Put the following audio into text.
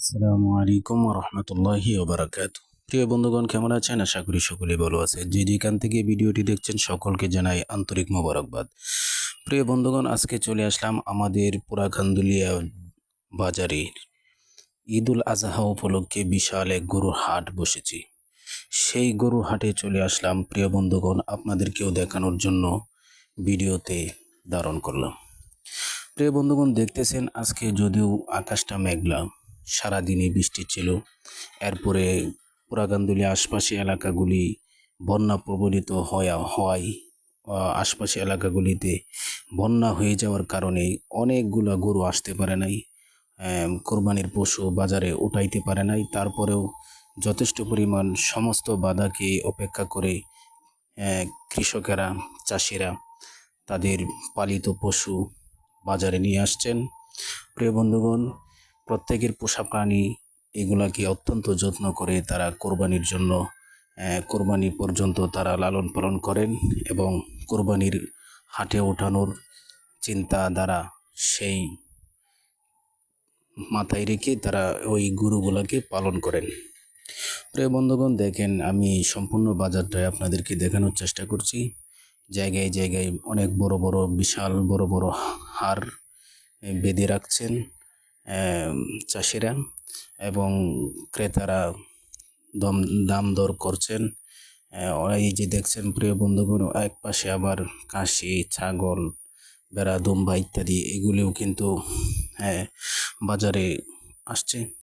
আসসালামু আলাইকুম রহমতুল্লাহি ওবারাকাতু। প্রিয় বন্ধুগণ, কেমন আছেন? আশা করি সকলেই ভালো আছে। যে যেখান থেকে ভিডিওটি দেখছেন সকলকে জানাই আন্তরিক মোবারকবাদ। প্রিয় বন্ধুগণ, আজকে চলে আসলাম আমাদের পুরাখান্দুলিয়া বাজারে। ঈদুল আজহা উপলক্ষে বিশাল এক গরুর হাট বসেছি। সেই গরুর হাটে চলে আসলাম প্রিয় বন্ধুগণ, আপনাদেরকেও দেখানোর জন্য ভিডিওতে ধারণ করলাম। প্রিয় বন্ধুগণ, দেখতেছেন আজকে যদিও আকাশটা মেঘলা, সারাদিনই বৃষ্টি ছিল। এরপরে পুরাকান্দুলি আশপাশি এলাকাগুলি বন্যা প্রবলিত হওয়ায় আশপাশি এলাকাগুলিতে বন্যা হয়ে যাওয়ার কারণে অনেকগুলা গরু আসতে পারে নাই, কোরবানির পশু বাজারে উঠাইতে পারে নাই। তারপরেও যথেষ্ট পরিমাণ সমস্ত বাধাকে অপেক্ষা করে কৃষকেরা, চাষিরা তাদের পালিত পশু বাজারে নিয়ে আসছেন। প্রিয় বন্ধুগণ, প্রত্যেকের পোষা প্রাণী এগুলাকে অত্যন্ত যত্ন করে তারা কোরবানির জন্য কোরবানি পর্যন্ত তারা লালন পালন করেন এবং কোরবানির হাটে ওঠানোর চিন্তা দ্বারা সেই মাথায় রেখে তারা ওই গরুগুলাকে পালন করেন। প্রিয় বন্ধুগণ, দেখেন আমি সম্পূর্ণ বাজারটাই আপনাদেরকে দেখানোর চেষ্টা করছি। জায়গায় জায়গায় অনেক বড় বড় বিশাল বড় বড় হার বেঁধে রাখছেন চাষিরা এবং ক্রেতারা দাম দর করছেন। এই যে দেখছেন প্রিয় বন্ধুগণ, এক পাশে আবার কাশি, ছাগল, ভেড়া, দুম্বা ইত্যাদি এগুলিও কিন্তু বাজারে আসছে।